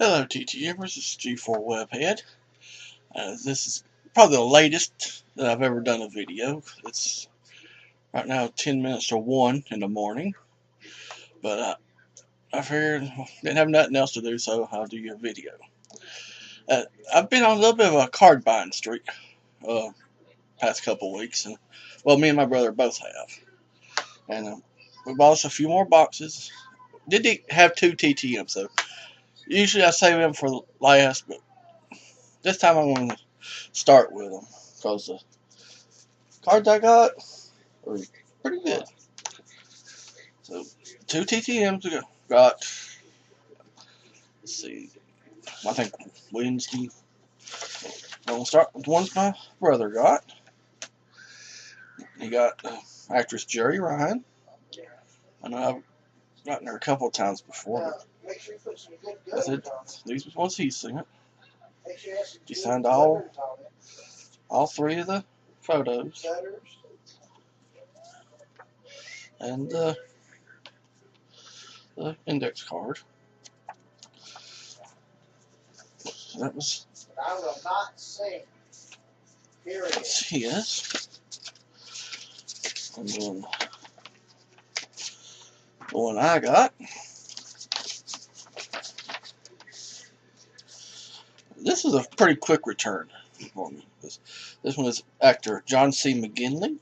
Hello TTMs, this is G4 Webhead. This is probably the latest that I've ever done a video. It's right now 10 minutes to 1 in the morning, but I figured didn't have nothing else to do, so I'll do you a video. I've been on a little bit of a card buying streak past couple weeks, and well, me and my brother both have, and we bought us a few more boxes. Did have 2 TTMs though. Usually I save them for last, but this time I'm going to start with them because the cards I got are pretty good. So 2 TTMs we got. Let's see. I think Wednesday. I'm gonna start with ones my brother got. He got actress Jerry Ryan. I know I've gotten her a couple of times before. I said these was ones he's seen it. He signed all 3 of the photos and the index card. So that was his. And then the one I got. This is a pretty quick return for me. This one is actor John C. McGinley.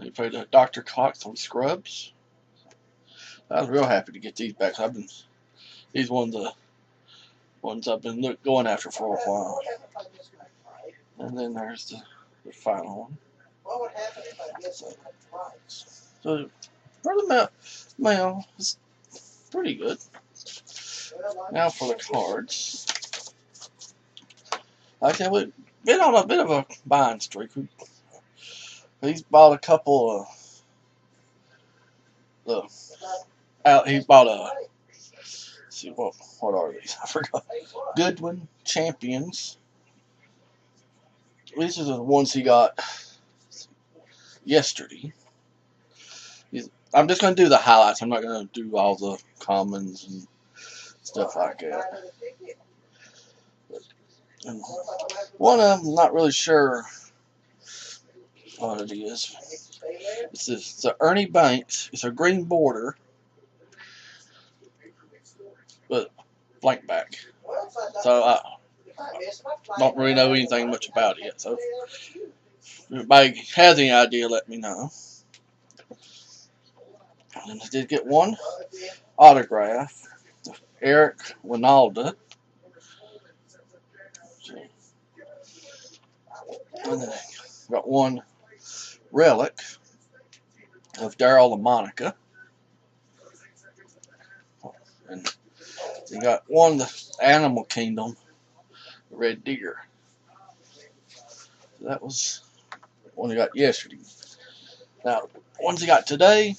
He played Dr. Cox on Scrubs. I was real happy to get these back. These ones I've been going after for a while. And then there's the final one. So for the mail, it's pretty good. Now for the cards. Like I said, we've been on a bit of a buying streak. He's bought a couple of he bought let's see what are these? I forgot. Goodwin Champions. These are the ones he got yesterday. I'm just going to do the highlights. I'm not going to do all the commons and stuff like that. And one of them, I'm not really sure what it is. It's a Ernie Banks. It's a green border, but blank back. So I don't really know anything much about it yet. So if anybody has any idea, let me know. And I did get one autograph, Eric Winalda. And then I got one relic of Daryl and Monica. And you got one the Animal Kingdom, the Red Deer. So that was the one I got yesterday. Now, the ones I got today,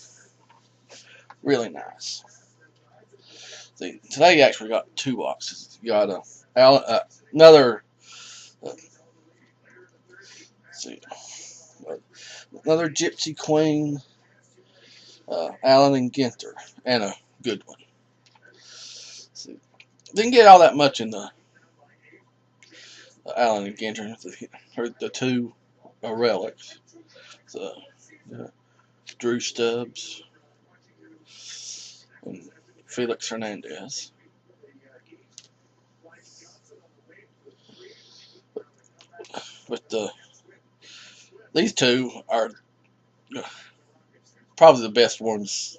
really nice. See, today you actually got 2 boxes. You got another another Gypsy Queen, Allen and Ginter, and a Goodwin. See, didn't get all that much in the Allen and Ginter, the 2 relics. So, Drew Stubbs and Felix Hernandez. But these 2 are probably the best ones.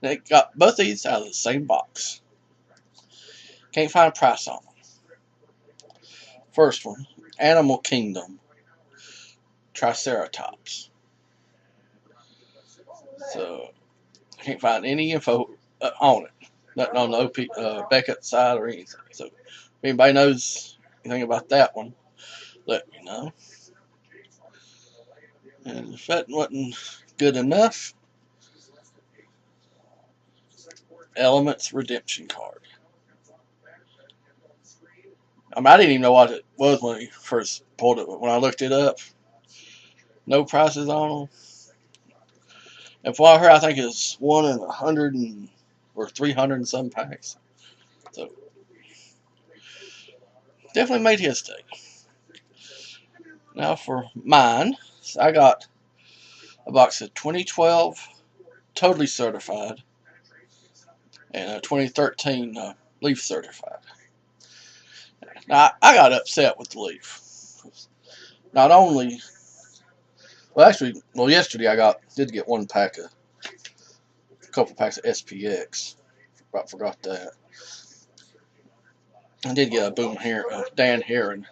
They got both these out of the same box. Can't find a price on them. First one, Animal Kingdom, Triceratops. So I can't find any info on it. Nothing on the OP Beckett side or anything. So if anybody knows anything about that one, let me know. And if that wasn't good enough, Elements Redemption card. I mean, I didn't even know what it was when we first pulled it. But when I looked it up, no prices on them. And for her, I think it's 1 in 100 or 300 and some packs. So definitely made his day. Now for mine, I got a box of 2012 Totally Certified and a 2013 Leaf Certified. Now, I got upset with the Leaf. Not only, well, actually, yesterday I did get a couple packs of SPX. Forgot that. I did get a Dan Heron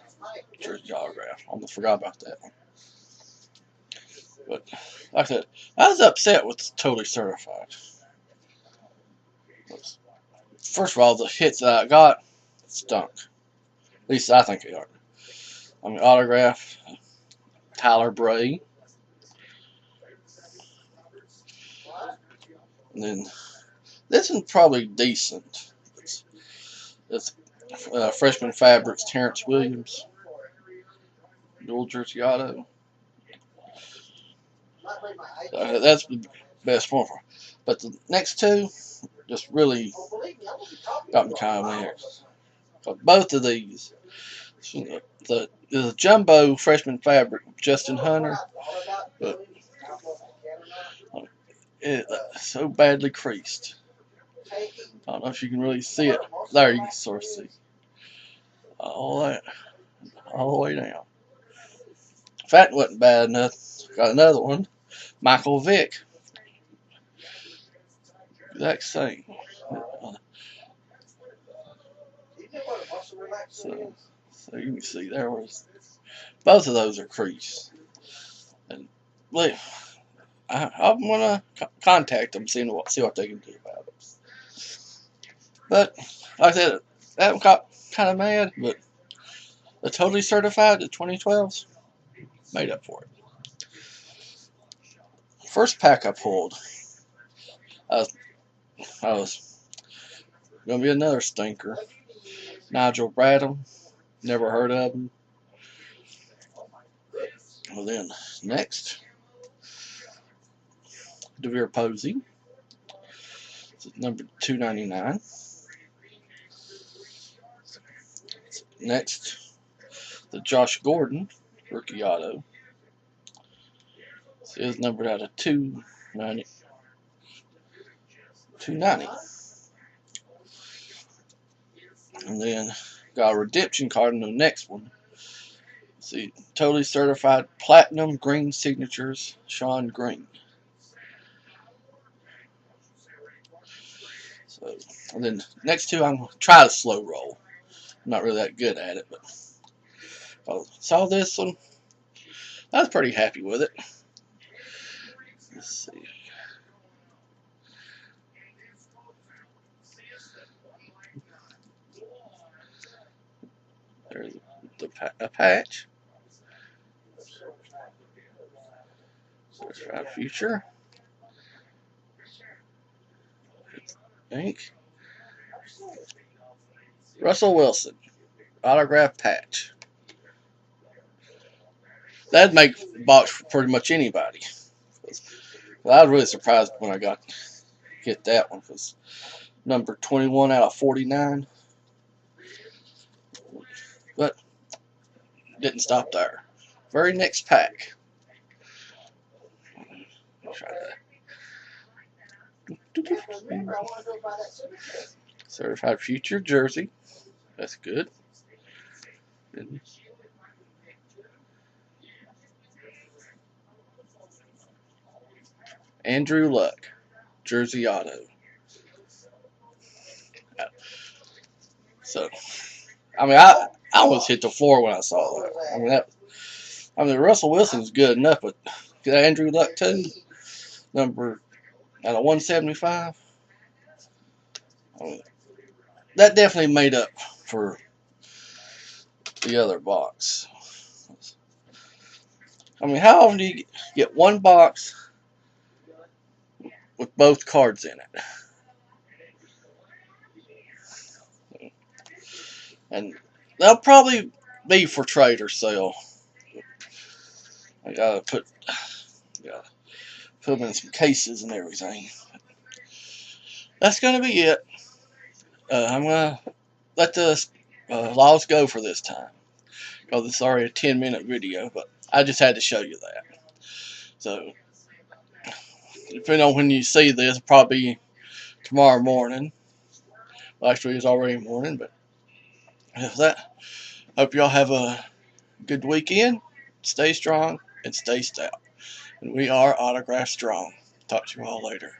jersey autograph. Almost forgot about that one. But like I said, I was upset with Totally Certified. First of all, the hits that I got stunk. At least I think they are. I mean, autograph Tyler Bray. And then this one's probably decent. It's Freshman Fabrics Terrence Williams. Dual jersey auto. That's the best one for. But the next two just really got me kind of mad. But both of these, the jumbo Freshman Fabric Justin Hunter, but it's so badly creased. I don't know if you can really see it. There you can sort of see all that, all the way down. Fact wasn't bad enough. Got another one, Michael Vick. Exact same. So you can see there was both of those are creased. And I'm gonna contact them, see what they can do about it. But like I said, that got kind of mad. But the Totally Certified, the 2012s, made up for it. First pack I pulled, I was gonna be another stinker. Nigel Bradham, never heard of him. Well then, next, DeVere Posey, number 299. Next, the Josh Gordon rookie auto. This is numbered out of 290. And then got a redemption card in the next one. See, Totally Certified Platinum Green Signatures, Sean Green. So, and then next two, I'm going to try to slow roll. I'm not really that good at it, but I saw this one. I was pretty happy with it. Let's see. There's a patch. Certified Future. Ink. Russell Wilson. Autograph patch. That'd make a box for pretty much anybody. Well, I was really surprised when I get that one, because number 21 out of 49. But didn't stop there. Very next pack. Try that. Certified Future jersey. That's good. Andrew Luck, jersey auto. So, I mean, I almost hit the floor when I saw that. I mean, Russell Wilson's good enough, but Andrew Luck too, number out of 175. I mean, that definitely made up for the other box. I mean, how often do you get one box with both cards in it? And they'll probably be for trade or sale. I gotta put them in some cases and everything. That's gonna be it. I'm gonna let the Lost go for this time because it's already a 10-minute video, but I just had to show you that. So, depending on when you see this, probably tomorrow morning. Well, actually, it's already morning, but with that, hope y'all have a good weekend. Stay strong and stay stout. And we are Autograph Strong. Talk to you all later.